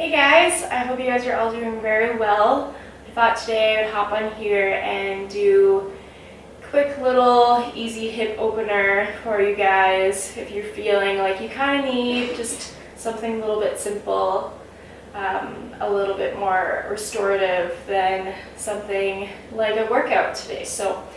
Hey guys, I hope you guys are all doing very well. I thought today I would hop on here and do a quick little easy hip opener for you guys if you're feeling like you kind of need just something a little bit simple, a little bit more restorative than something like a workout today. So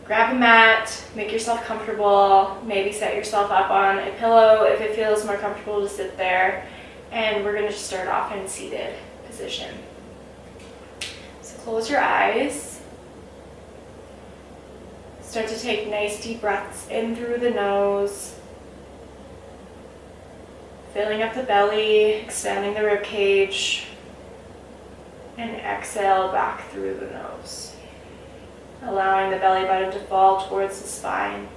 grab a mat, make yourself comfortable, maybe set yourself up on a pillow if it feels more comfortable to sit there. And we're going to just start off in seated position. So close your eyes. Start to take nice deep breaths in through the nose, filling up the belly, expanding the rib cage, and exhale back through the nose, allowing the belly button to fall towards the spine.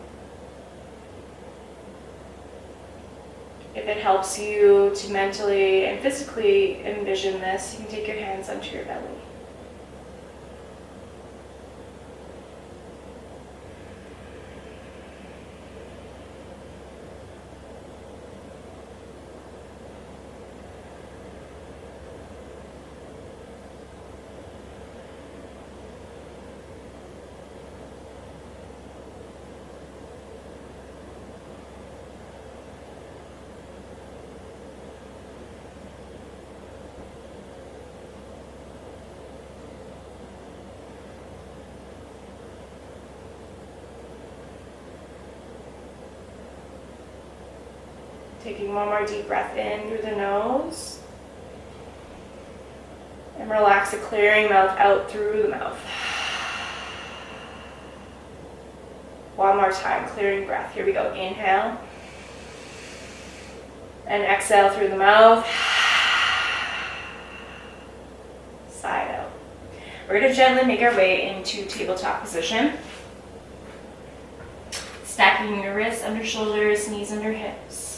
If it helps you to mentally and physically envision this, you can take your hands onto your belly. Taking one more deep breath in through the nose. And relax a clearing mouth out through the mouth. One more time, clearing breath. Here we go. Inhale. And exhale through the mouth. Side out. We're going to gently make our way into tabletop position. Stacking your wrists under shoulders, knees under hips.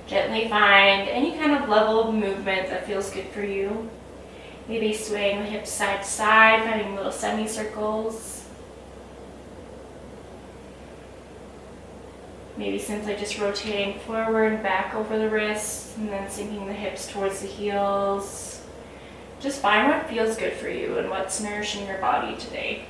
Gently find any kind of level of movement that feels good for you. Maybe swaying the hips side to side, finding little semicircles. Maybe simply just rotating forward and back over the wrists and then sinking the hips towards the heels. Just find what feels good for you and what's nourishing your body today.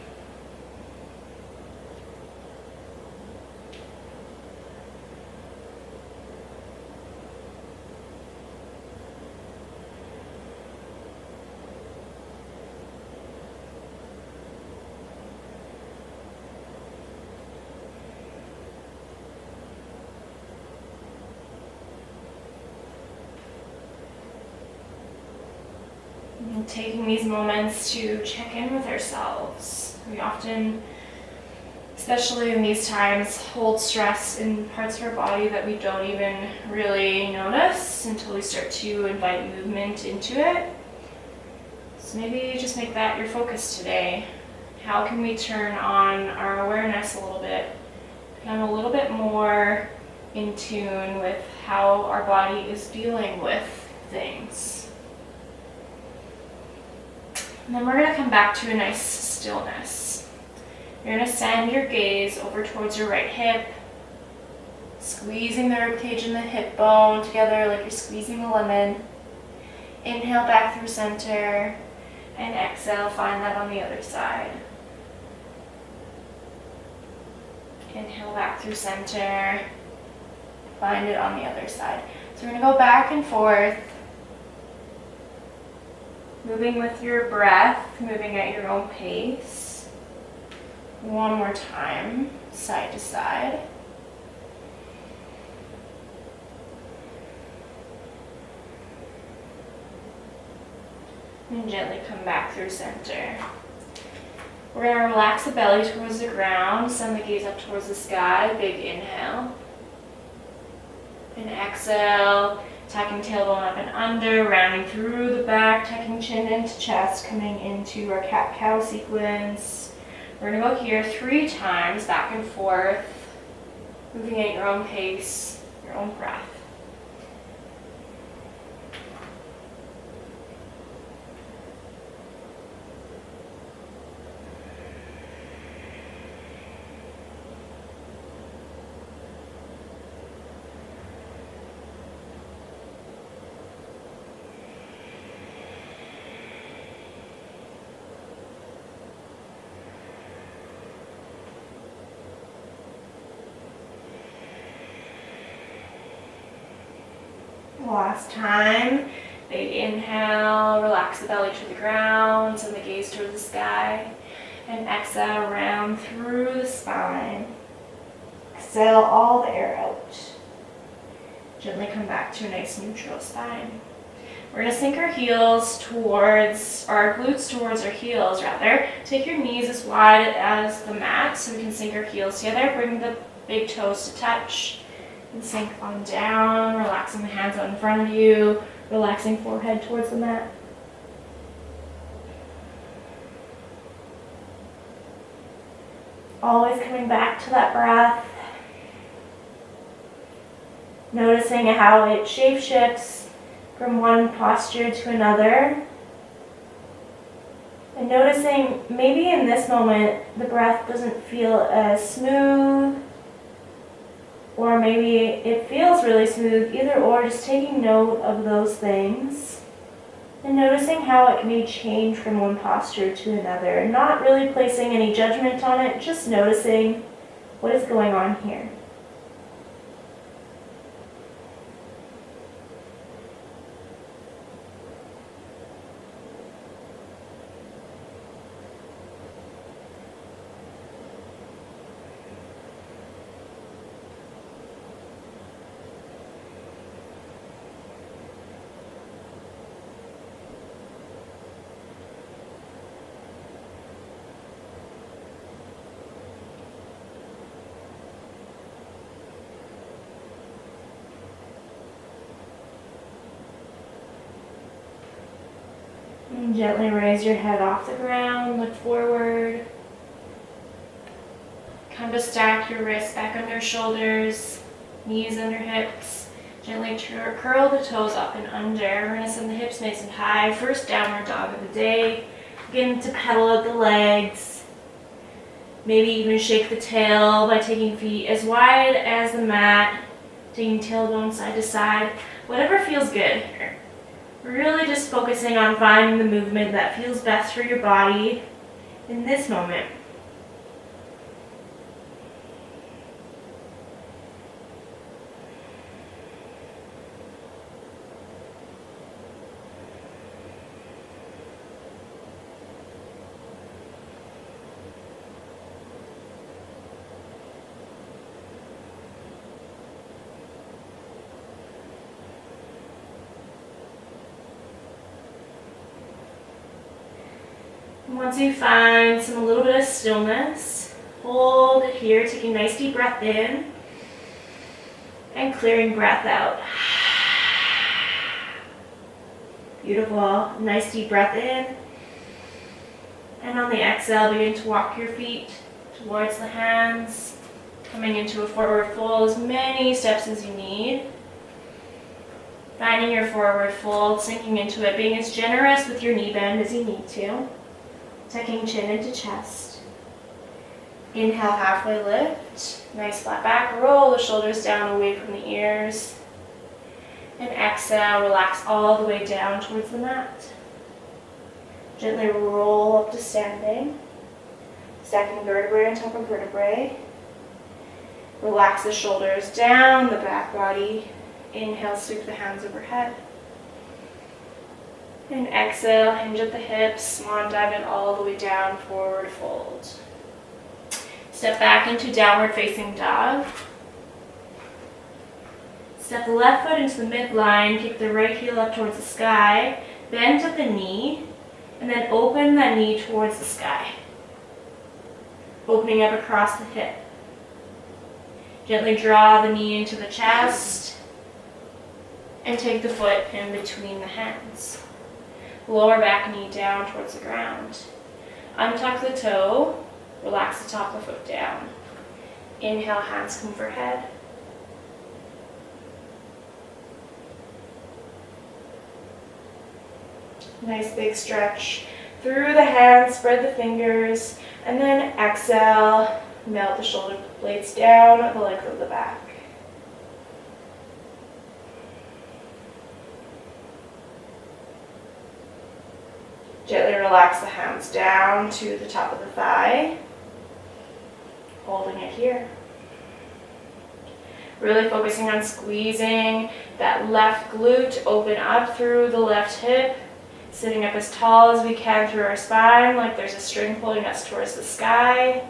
And taking these moments to check in with ourselves. We often, especially in these times, hold stress in parts of our body that we don't even really notice until we start to invite movement into it. So maybe just make that your focus today. How can we turn on our awareness a little bit, become a little bit more in tune with how our body is dealing with things? And then we're going to come back to a nice stillness. You're going to send your gaze over towards your right hip, squeezing the ribcage and the hip bone together like you're squeezing a lemon. Inhale back through center, and exhale, find that on the other side. Inhale back through center, find it on the other side. So we're going to go back and forth, moving with your breath, moving at your own pace. One more time, side to side. And gently come back through center. We're going to relax the belly towards the ground, send the gaze up towards the sky, big inhale. And exhale. Tucking tailbone up and under, rounding through the back, tucking chin into chest, coming into our cat-cow sequence. We're going to go here 3 times, back and forth, moving at your own pace, your own breath. Last time. Big inhale, relax the belly to the ground, send the gaze towards the sky. And exhale, round through the spine. Exhale all the air out. Gently come back to a nice neutral spine. We're going to sink our heels towards, or our glutes towards our heels rather. Take your knees as wide as the mat so we can sink our heels together. Bring the big toes to touch and sink on down, relaxing the hands out in front of you, relaxing forehead towards the mat. Always coming back to that breath. Noticing how it shape shifts from one posture to another. And noticing maybe in this moment the breath doesn't feel as smooth, or maybe it feels really smooth, either or, just taking note of those things. And noticing how it may change from one posture to another. Not really placing any judgment on it, just noticing what is going on here. And gently raise your head off the ground, look forward. Come to stack your wrists back under your shoulders, knees under hips. Gently curl the toes up and under. We're going to send the hips nice and high. First downward dog of the day. Begin to pedal out the legs. Maybe even shake the tail by taking feet as wide as the mat. Taking tailbone side to side. Whatever feels good here. We're really just focusing on finding the movement that feels best for your body in this moment. Once you find a little bit of stillness, hold it here, taking a nice deep breath in and clearing breath out. Beautiful. Nice deep breath in. And on the exhale, begin to walk your feet towards the hands, coming into a forward fold, as many steps as you need. Finding your forward fold, sinking into it, being as generous with your knee bend as you need to. Tucking chin into chest. Inhale, halfway lift. Nice flat back. Roll the shoulders down away from the ears. And exhale, relax all the way down towards the mat. Gently roll up to standing. Stacking vertebrae on top of vertebrae. Relax the shoulders down the back body. Inhale, sweep the hands overhead. And exhale, hinge at the hips, swan dive it all the way down, forward fold. Step back into downward facing dog. Step the left foot into the midline, kick the right heel up towards the sky, bend at the knee, and then open that knee towards the sky. Opening up across the hip. Gently draw the knee into the chest, and take the foot in between the hands. Lower back knee down towards the ground. Untuck the toe, relax the top of the foot down. Inhale, hands come overhead. Nice big stretch through the hands, spread the fingers, and then exhale, melt the shoulder blades down the length of the back. Gently relax the hands down to the top of the thigh, holding it here. Really focusing on squeezing that left glute, open up through the left hip, sitting up as tall as we can through our spine, like there's a string pulling us towards the sky.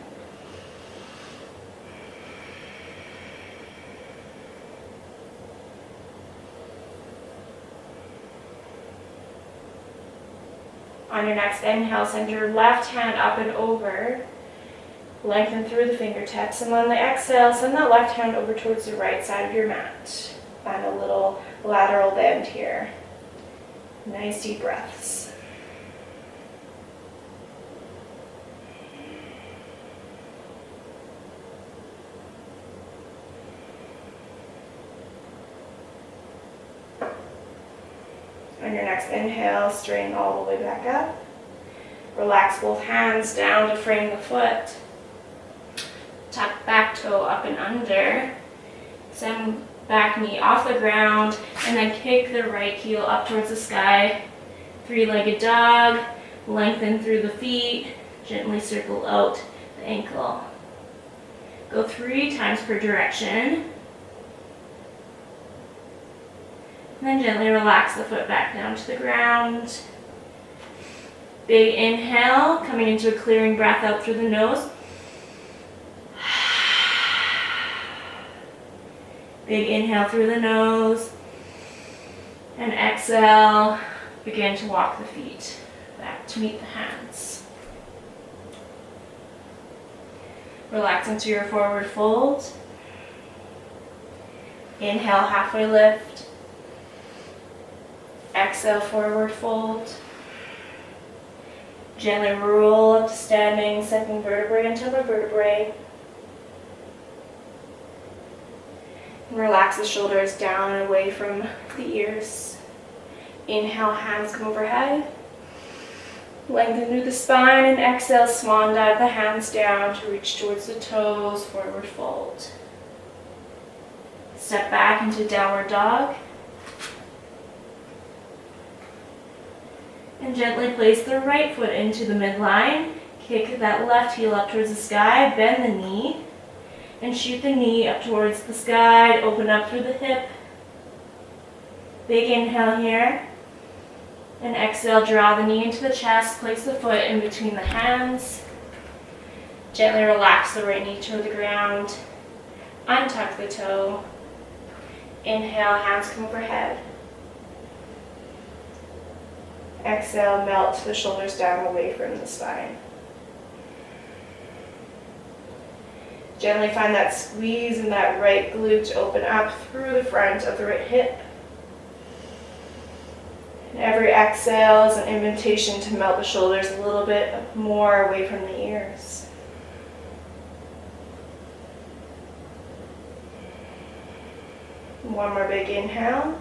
On your next inhale, send your left hand up and over. Lengthen through the fingertips, and on the exhale, send that left hand over towards the right side of your mat. Find a little lateral bend here. Nice deep breaths. On your next inhale, straighten all the way back up. Relax both hands down to frame the foot. Tuck back toe up and under. Send back knee off the ground, and then kick the right heel up towards the sky. Three-legged dog. Lengthen through the feet. Gently circle out the ankle. Go 3 times per direction. And then gently relax the foot back down to the ground. Big inhale, coming into a clearing breath out through the nose. Big inhale through the nose. And exhale, begin to walk the feet back to meet the hands. Relax into your forward fold. Inhale, halfway lift. Exhale, forward fold. Gently roll up to standing, second vertebrae into the vertebrae. Relax the shoulders down and away from the ears. Inhale, hands come overhead. Lengthen through the spine, and exhale, swan dive the hands down to reach towards the toes, forward fold. Step back into downward dog. And gently place the right foot into the midline. Kick that left heel up towards the sky, bend the knee, and shoot the knee up towards the sky. Open up through the hip. Big inhale here. And exhale, draw the knee into the chest, place the foot in between the hands. Gently relax the right knee toward the ground. Untuck the toe. Inhale, hands come overhead. Exhale, melt the shoulders down away from the spine. Gently find that squeeze in that right glute, open up through the front of the right hip. And every exhale is an invitation to melt the shoulders a little bit more away from the ears. One more big inhale.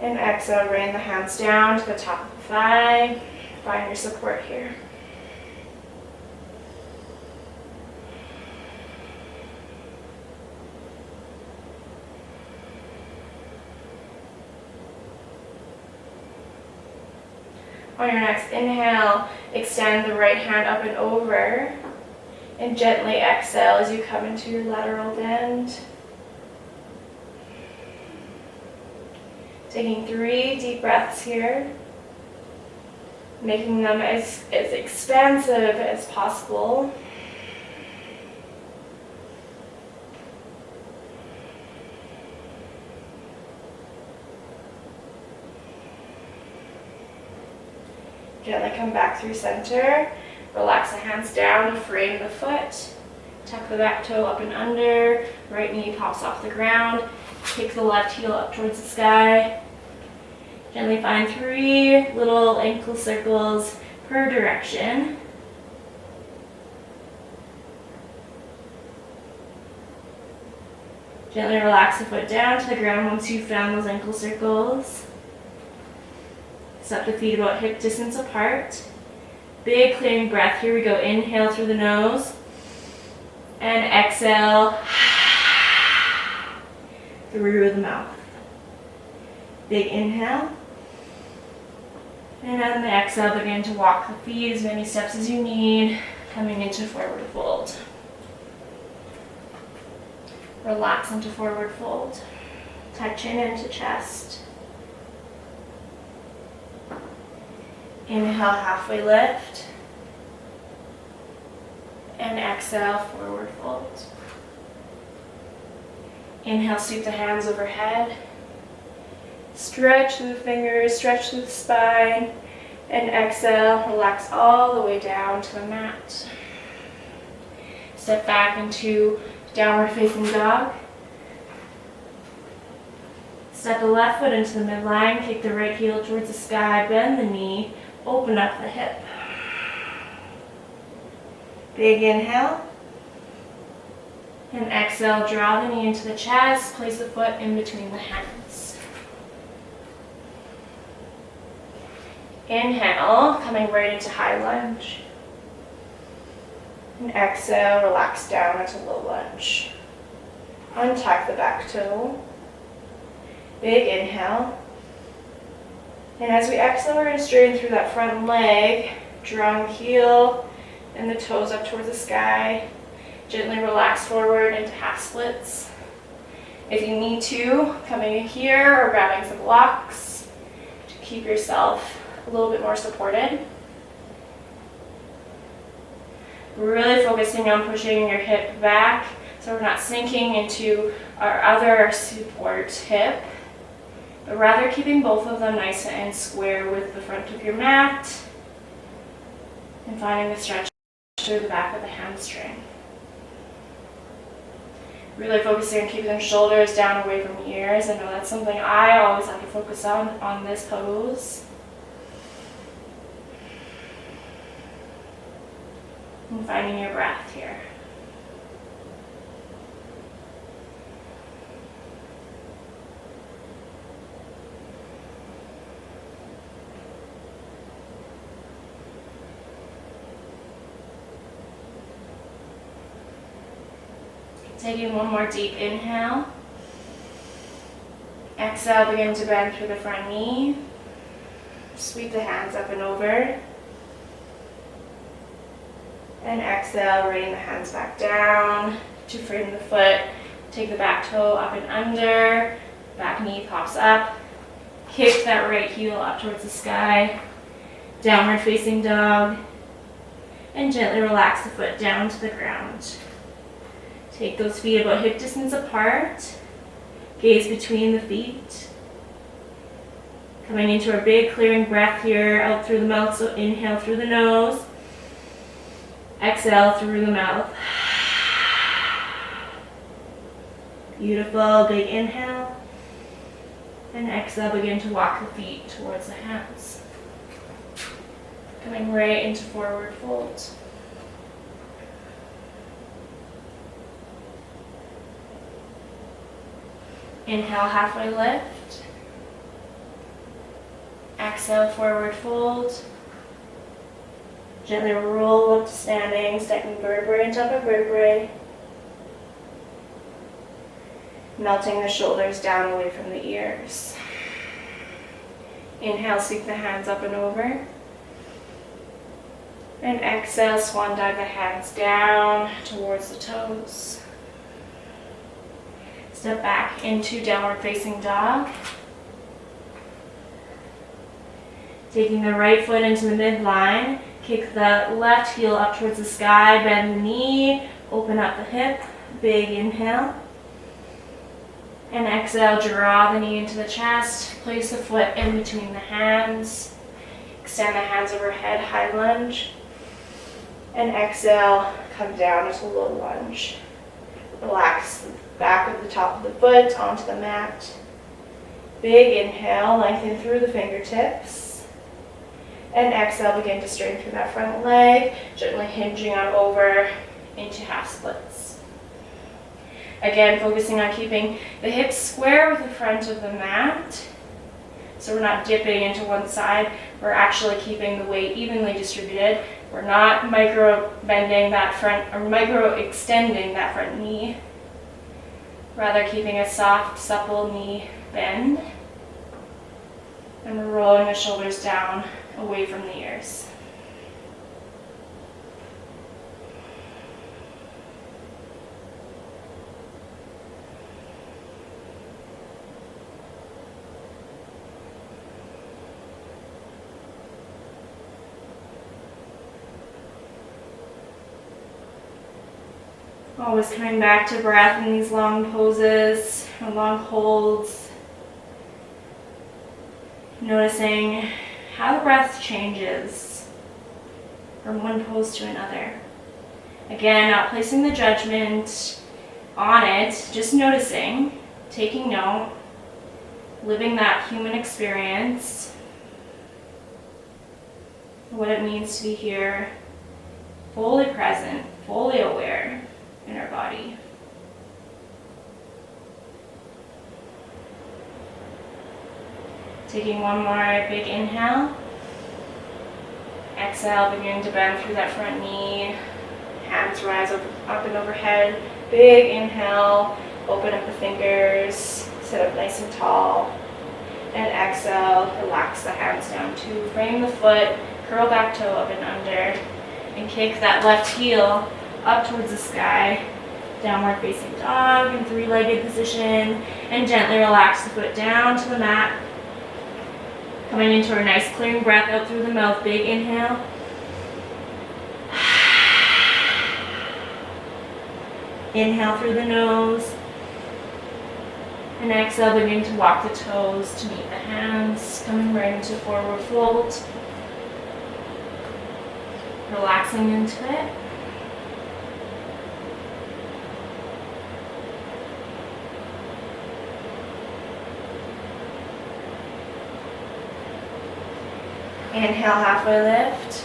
And exhale, rain the hands down to the top of the thigh. Find your support here. On your next inhale, extend the right hand up and over. And gently exhale as you come into your lateral bend. Taking 3 deep breaths here, making them as expansive as possible. Gently come back through center. Relax the hands down to frame the foot. Tuck the back toe up and under. Right knee pops off the ground. Kick the left heel up towards the sky. Gently find 3 little ankle circles per direction. Gently relax the foot down to the ground once you've found those ankle circles. Step the feet about hip distance apart. Big clearing breath. Here we go. Inhale through the nose. And exhale through the mouth. Big inhale. And on the exhale, begin to walk the feet as many steps as you need, coming into forward fold. Relax into forward fold. Tuck chin into chest. Inhale, halfway lift. And exhale, forward fold. Inhale, sweep the hands overhead. Stretch through the fingers, stretch through the spine. And exhale, relax all the way down to the mat. Step back into downward facing dog. Step the left foot into the midline, kick the right heel towards the sky, bend the knee, open up the hip. Big inhale. And exhale, draw the knee into the chest, place the foot in between the hands. Inhale, coming right into high lunge. And exhale, relax down into low lunge. Untuck the back toe. Big inhale. And as we exhale, we're going to straighten through that front leg, drawing the heel and the toes up towards the sky. Gently relax forward into half splits. If you need to, coming in here or grabbing some blocks to keep yourself a little bit more supported. Really focusing on pushing your hip back so we're not sinking into our other support hip, but rather keeping both of them nice and square with the front of your mat and finding the stretch through the back of the hamstring. Really focusing on keeping the shoulders down away from the ears. I know that's something I always have to focus on this pose. And finding your breath here. Taking one more deep inhale. Exhale, begin to bend through the front knee. Sweep the hands up and over. And exhale, bring the hands back down to frame the foot. Take the back toe up and under. Back knee pops up. Kick that right heel up towards the sky. Downward facing dog. And gently relax the foot down to the ground. Take those feet about hip distance apart. Gaze between the feet. Coming into our big clearing breath here, out through the mouth, so inhale through the nose. Exhale through the mouth. Beautiful, big inhale. And exhale, begin to walk the feet towards the hands. Coming right into forward fold. Inhale, halfway lift. Exhale, forward fold. Gently roll up to standing, stacking vertebrae and upper vertebrae. Melting the shoulders down away from the ears. Inhale, sweep the hands up and over. And exhale, swan dive the hands down towards the toes. Step back into downward facing dog. Taking the right foot into the midline. Kick the left heel up towards the sky, bend the knee, open up the hip, big inhale. And exhale, draw the knee into the chest, place the foot in between the hands. Extend the hands overhead, high lunge. And exhale, come down into low lunge. Relax the back of the top of the foot onto the mat. Big inhale, lengthen through the fingertips. And exhale, begin to straighten through that front leg, gently hinging on over into half splits. Again, focusing on keeping the hips square with the front of the mat. So we're not dipping into one side, we're actually keeping the weight evenly distributed. We're not micro bending that front, or micro extending that front knee. Rather keeping a soft, supple knee bend. And we're rolling the shoulders down away from the ears. Always coming back to breath in these long poses or long holds. Noticing how the breath changes from one pose to another. Again, not placing the judgment on it, just noticing, taking note, living that human experience, what it means to be here, fully present, fully aware in our body. Taking one more big inhale. Exhale, beginning to bend through that front knee. Hands rise up and overhead. Big inhale, open up the fingers, sit up nice and tall. And exhale, relax the hands down to frame the foot, curl back toe up and under, and kick that left heel up towards the sky. Downward facing dog in three-legged position, and gently relax the foot down to the mat. Coming into a nice clearing breath out through the mouth. Big inhale. Inhale through the nose. And exhale, beginning to walk the toes to meet the hands. Coming right into forward fold. Relaxing into it. Inhale, halfway lift.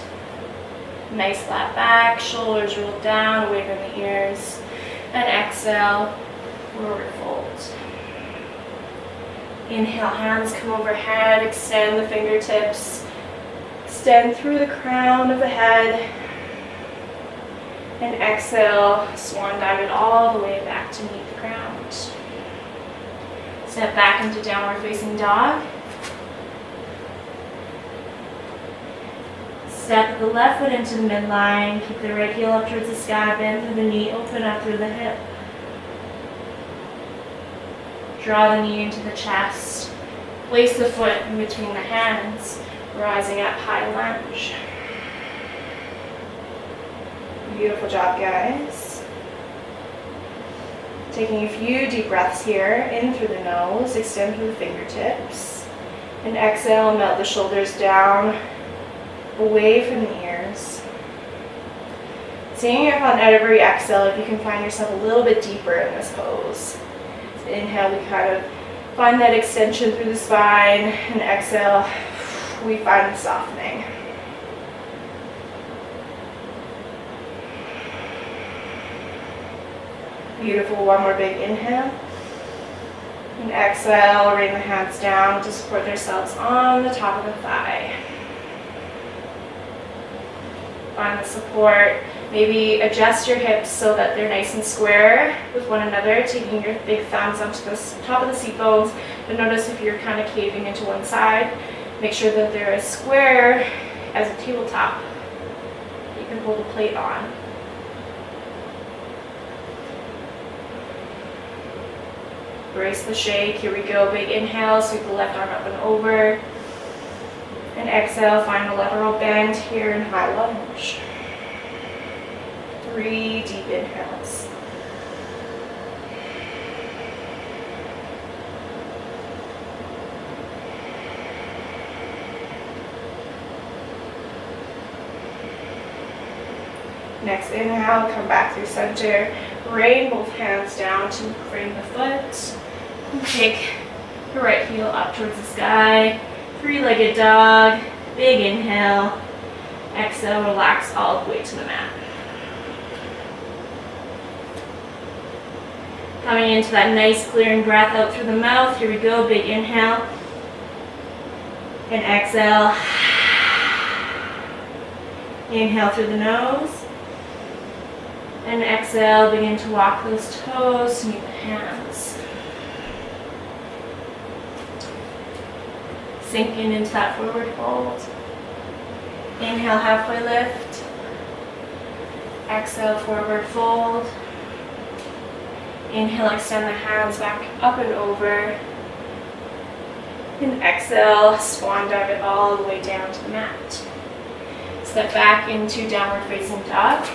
Nice flat back, shoulders rolled down, away from the ears. And exhale, forward fold. Inhale, hands come overhead, extend the fingertips. Extend through the crown of the head. And exhale, swan dive it all the way back to meet the ground. Step back into downward facing dog. Step the left foot into the midline, keep the right heel up towards the sky, bend through the knee, open up through the hip. Draw the knee into the chest. Place the foot in between the hands, rising up high lunge. Beautiful job, guys. Taking a few deep breaths here, in through the nose, extend through the fingertips. And exhale, melt the shoulders down, away from the ears. Seeing if on every exhale, if you can find yourself a little bit deeper in this pose. So inhale, we kind of find that extension through the spine, and exhale, we find the softening. Beautiful, one more big inhale. And exhale, rain the hands down to support themselves on the top of the thigh. Find the support. Maybe adjust your hips so that they're nice and square with one another, taking your big thumbs onto the top of the seat bones. But notice if you're kind of caving into one side, make sure that they're as square as a tabletop. You can hold a plate on. Brace the shake. Here we go. Big inhale, sweep the left arm up and over. And exhale, find a lateral bend here in high lunge. 3 deep inhales. Next inhale, come back through center. Rain both hands down to frame the foot. And kick the right heel up towards the sky. 3-legged dog, big inhale, exhale, relax all the way to the mat. Coming into that nice clearing breath out through the mouth, here we go, big inhale, and exhale. Inhale through the nose, and exhale, begin to walk those toes to meet the hands. Sinking into that forward fold. Inhale, halfway lift. Exhale, forward fold. Inhale, extend the hands back up and over. And exhale, swan dive it all the way down to the mat. Step back into downward facing dog.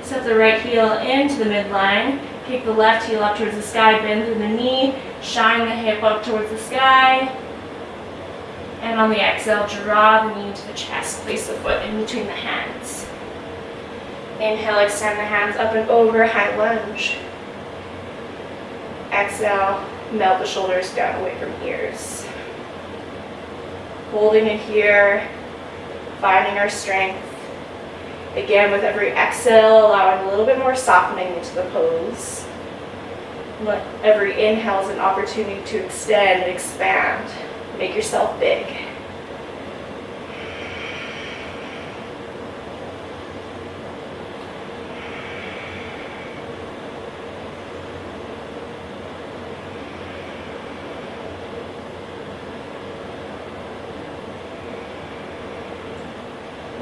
Step the right heel into the midline. Kick the left heel up towards the sky, bend through the knee, shine the hip up towards the sky. And on the exhale, draw the knee to the chest. Place the foot in between the hands. Inhale, extend the hands up and over, high lunge. Exhale, melt the shoulders down away from ears. Holding it here, finding our strength. Again, with every exhale, allowing a little bit more softening into the pose. Let every inhale is an opportunity to extend and expand. Make yourself big.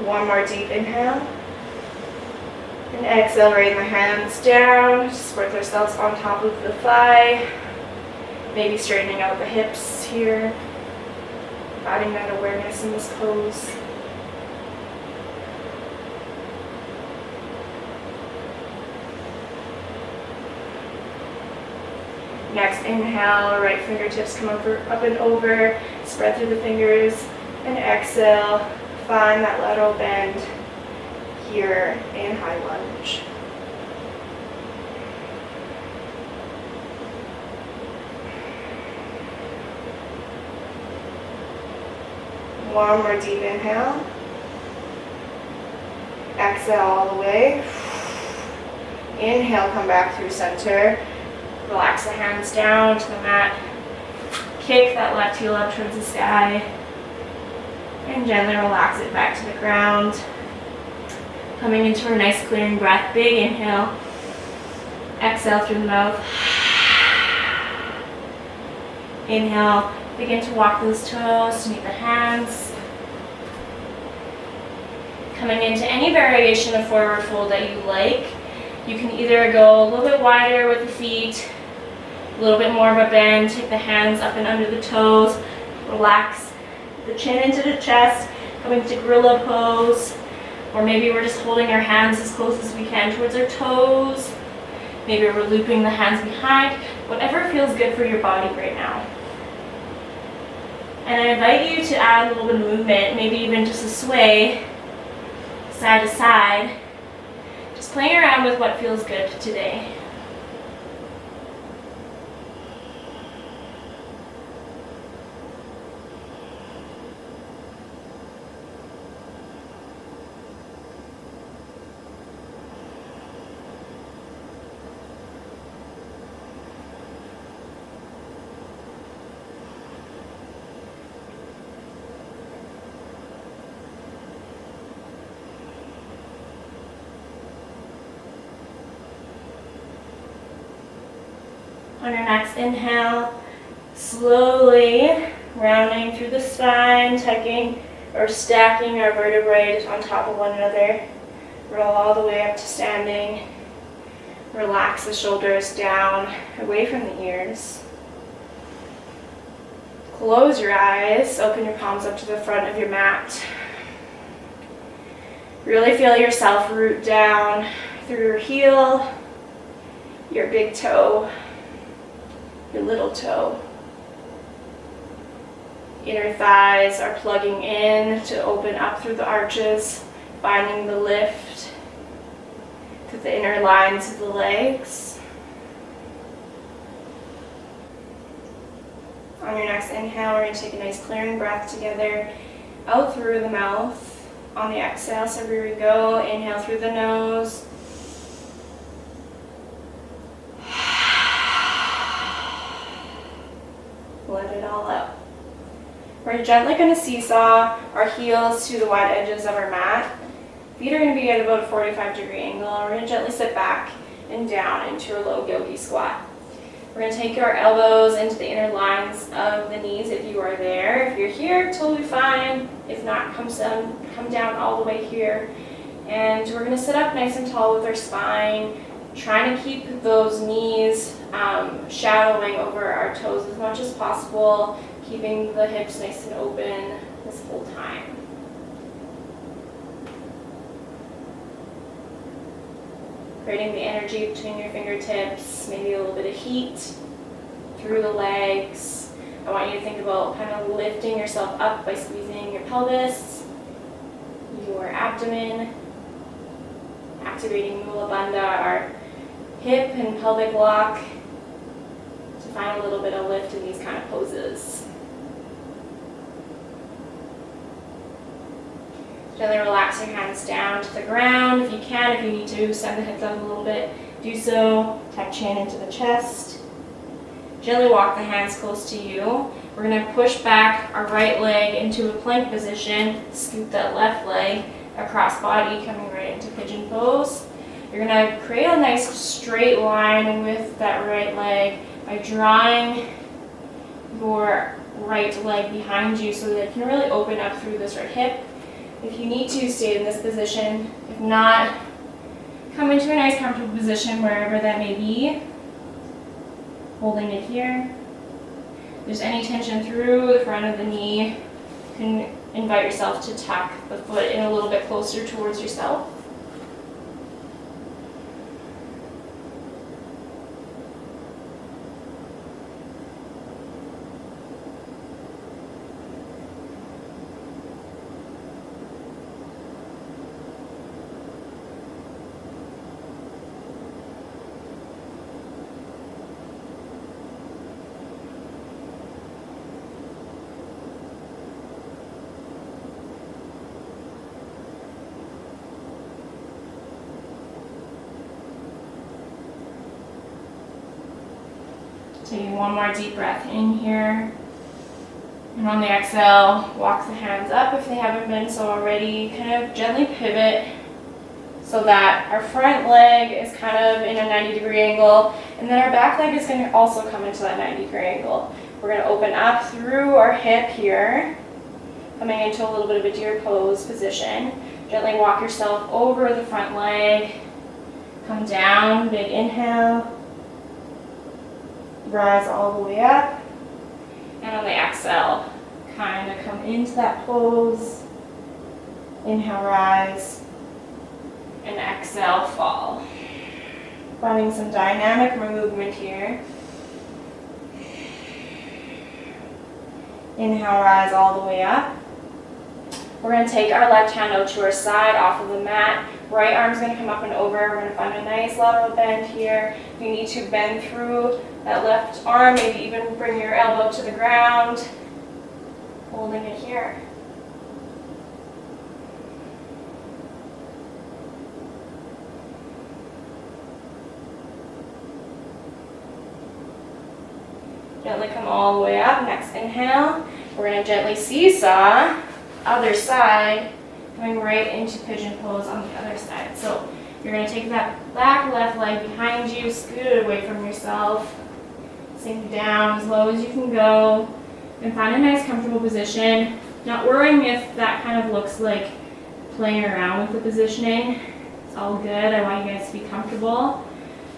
One more deep inhale. And exhale, raise the hands down. Support ourselves on top of the thigh. Maybe straightening out the hips here. Adding that awareness in this pose. Next, inhale, right fingertips come up and over. Spread through the fingers. And exhale, find that lateral bend here in high lunge. One more deep inhale. Exhale all the way. Inhale, come back through center. Relax the hands down to the mat. Kick that left heel up towards the sky. And gently relax it back to the ground. Coming into a nice clearing breath. Big inhale. Exhale through the mouth. Inhale. Begin to walk those toes to meet the hands. Coming into any variation of forward fold that you like. You can either go a little bit wider with the feet, a little bit more of a bend, take the hands up and under the toes, relax the chin into the chest, coming to gorilla pose, or maybe we're just holding our hands as close as we can towards our toes. Maybe we're looping the hands behind, whatever feels good for your body right now. And I invite you to add a little bit of movement, maybe even just a sway, side to side. Just playing around with what feels good today. On your next inhale, slowly rounding through the spine, tucking or stacking our vertebrae on top of one another. Roll all the way up to standing. Relax the shoulders down, away from the ears. Close your eyes, open your palms up to the front of your mat. Really feel yourself root down through your heel, your big toe, your little toe. Inner thighs are plugging in to open up through the arches, finding the lift through the inner lines of the legs. On your next inhale, we're going to take a nice clearing breath together, out through the mouth. On the exhale, so here we go. Inhale through the nose. Let it all out. We're gently going to seesaw our heels to the wide edges of our mat. Feet are going to be at about a 45-degree angle. We're going to gently sit back and down into a low yogi squat. We're going to take our elbows into the inner lines of the knees if you are there. If you're here, totally fine. If not, come down all the way here. And we're going to sit up nice and tall with our spine, trying to keep those knees shadowing over our toes as much as possible, keeping the hips nice and open this whole time. creating the energy between your fingertips, maybe a little bit of heat through the legs. I want you to think about kind of lifting yourself up by squeezing your pelvis, your abdomen, activating Mula Bandha, our hip and pelvic lock, to find a little bit of lift in these kind of poses. Gently relax your hands down to the ground if you can. If you need to send the hips up a little bit, do so. Tuck chin into the chest. Gently walk the hands close to you. We're going to push back our right leg into a plank position. Scoop that left leg across body, coming right into pigeon pose. You're going to create a nice straight line with that right leg by drawing your right leg behind you so that it can really open up through this right hip. If you need to, stay in this position. If not, come into a nice comfortable position wherever that may be. Holding it here. If there's any tension through the front of the knee, you can invite yourself to tuck the foot in a little bit closer towards yourself. Taking one more deep breath in here. And on the exhale, walk the hands up if they haven't been so already. Kind of gently pivot so that our front leg is kind of in a 90-degree angle. And then our back leg is going to also come into that 90-degree angle. We're going to open up through our hip here, coming into a little bit of a deer pose position. Gently walk yourself over the front leg. Come down, big inhale. Rise all the way up, and on the exhale, kind of come into that pose. Inhale, rise, and exhale, fall. Finding some dynamic movement here. Inhale, rise all the way up. We're going to take our left hand out to our side off of the mat. Right arm's going to come up and over. We're going to find a nice lateral bend here. If you need to bend through that left arm, maybe even bring your elbow to the ground. Holding it here. Gently come all the way up. Next inhale. We're going to gently seesaw. Other side, coming right into pigeon pose on the other side. So you're going to take that back left leg behind you, scoot it away from yourself, sink down as low as you can go, and find a nice comfortable position. Not worrying if that kind of looks like playing around with the positioning. It's all good. I want you guys to be comfortable.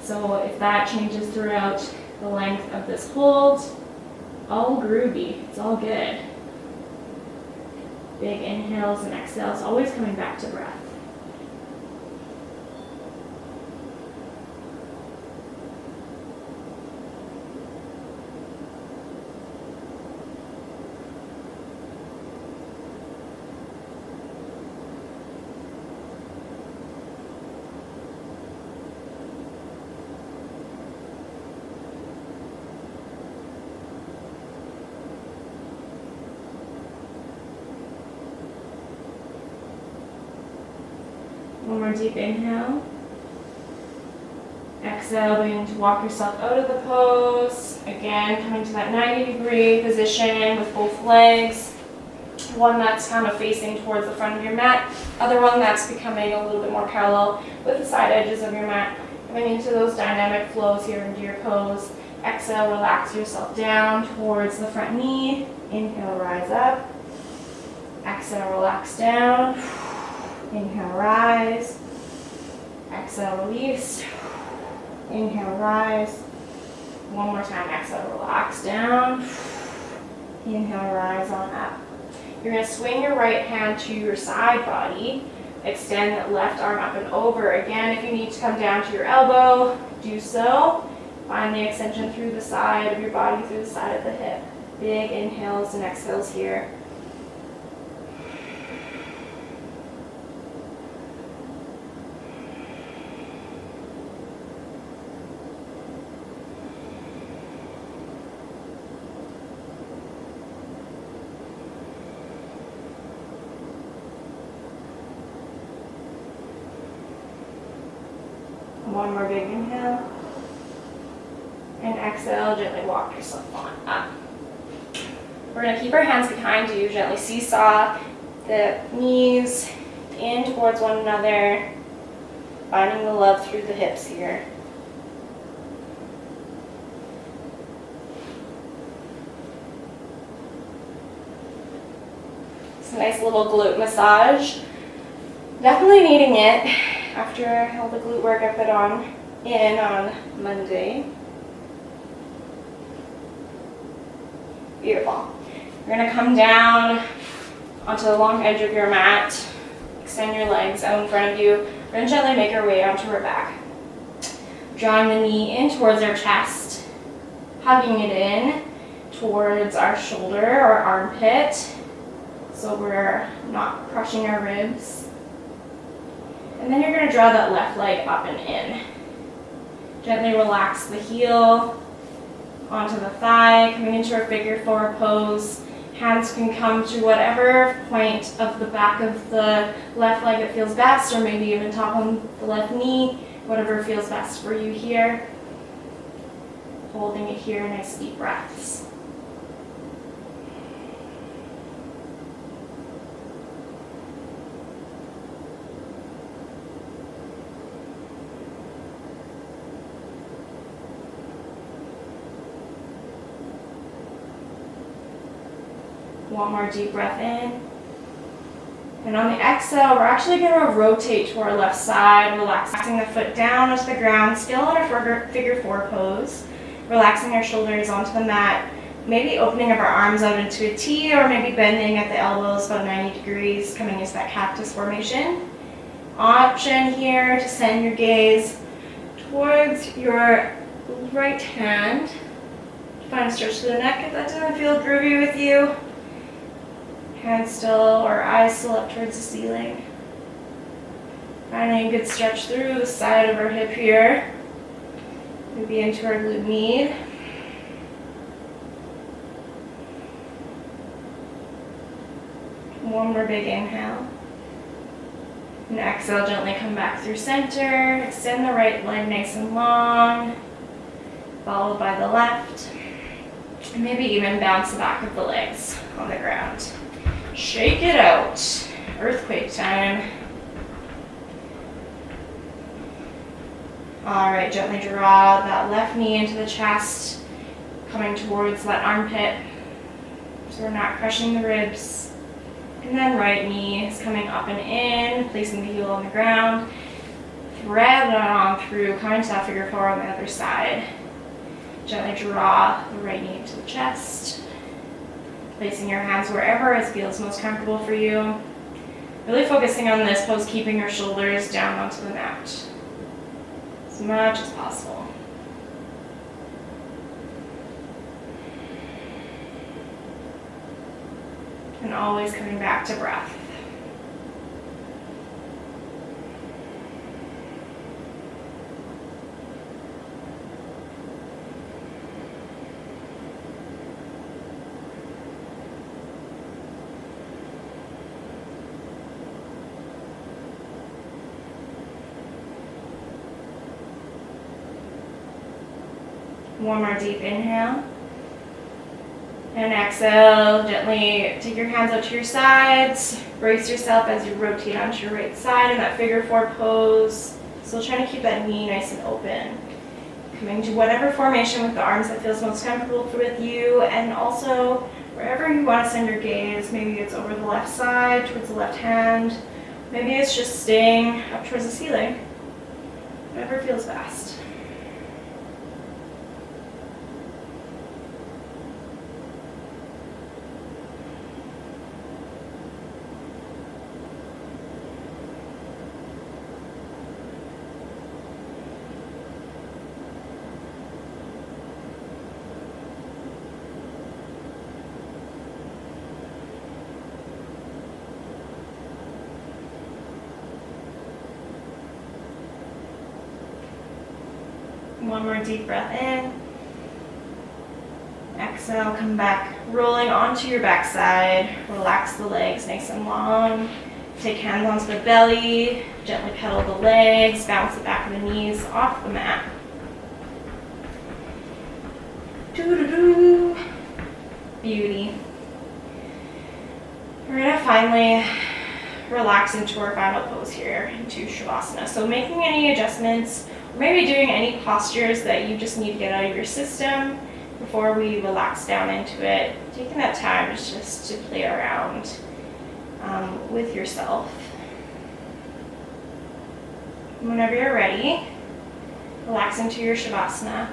So if that changes throughout the length of this hold, all groovy. It's all good. Big inhales and exhales, always coming back to breath. One more deep inhale. Exhale, beginning to walk yourself out of the pose. Again, coming to that 90-degree position with both legs. One that's kind of facing towards the front of your mat. Other one that's becoming a little bit more parallel with the side edges of your mat. Coming into those dynamic flows here in deer pose. Exhale, relax yourself down towards the front knee. Inhale, rise up. Exhale, relax down. Inhale, rise. Exhale, release. Inhale, rise. One more time, exhale, relax down. Inhale, rise on up. You're going to swing your right hand to your side body Extend that left arm up and over. Again, if you need to come down to your elbow, do so. Find the extension through the side of your body, through the side of the hip. Big inhales and exhales here. One more big inhale. And exhale, gently walk yourself on up. We're going to keep our hands behind you, gently seesaw the knees in towards one another, finding the love through the hips here. It's a nice little glute massage. Definitely needing it after all the glute work I put on Monday. Beautiful. You're going to come down onto the long edge of your mat. Extend your legs out in front of you. We're going to gently make our way onto our back. Drawing the knee in towards our chest. Hugging it in towards our shoulder or armpit, so we're not crushing our ribs. And then you're going to draw that left leg up and in. Gently relax the heel onto the thigh, coming into our figure four pose. Hands can come to whatever point of the back of the left leg that feels best, or maybe even top on the left knee, whatever feels best for you here. Holding it here, nice deep breaths. One more deep breath in. And on the exhale, we're actually going to rotate to our left side, relaxing the foot down onto the ground, still in our figure four pose. Relaxing our shoulders onto the mat, maybe opening up our arms out into a T, or maybe bending at the elbows about 90 degrees, coming into that cactus formation. Option here to send your gaze towards your right hand. Find a stretch to the neck if that doesn't feel groovy with you. Hands still or eyes still up towards the ceiling. Finding a good stretch through the side of our hip here. Maybe into our glute med. One more big inhale. And exhale, gently come back through center. Extend the right leg nice and long, followed by the left. And maybe even bounce the back of the legs on the ground. Shake it out. Earthquake time. All right, gently draw that left knee into the chest, coming towards that armpit, so we're not crushing the ribs. And then right knee is coming up and in, placing the heel on the ground. Thread that on through, coming to that figure four on the other side. Gently draw the right knee into the chest, placing your hands wherever it feels most comfortable for you. Really focusing on this pose, keeping your shoulders down onto the mat as much as possible. And always coming back to breath. One more deep inhale. And exhale, gently take your hands out to your sides. Brace yourself as you rotate onto your right side in that figure four pose. Still trying to keep that knee nice and open. Coming to whatever formation with the arms that feels most comfortable with you, and also wherever you want to send your gaze. Maybe it's over the left side, towards the left hand. Maybe it's just staying up towards the ceiling. Whatever feels best. One more deep breath in. Exhale, come back, rolling onto your backside. Relax the legs nice and long. Take hands onto the belly, gently pedal the legs, bounce the back of the knees off the mat. Doo-doo-doo. Beauty. We're gonna finally relax into our final pose here, into Shavasana. So making any adjustments, or maybe doing any postures that you just need to get out of your system before we relax down into it. Taking that time just to play around with yourself. Whenever you're ready, relax into your Shavasana.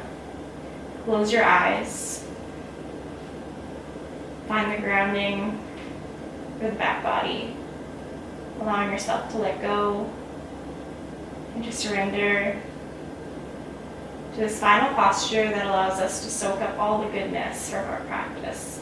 Close your eyes. Find the grounding for the back body. Allowing yourself to let go and to surrender to this final posture that allows us to soak up all the goodness from our practice.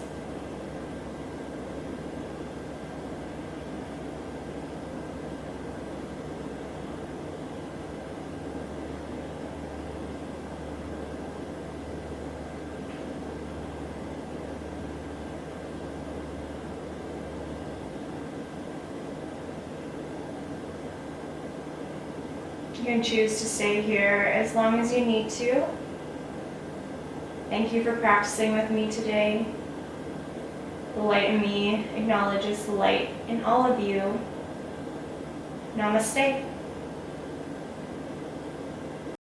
You can choose to stay here as long as you need to. Thank you for practicing with me today. The light in me acknowledges the light in all of you. Namaste.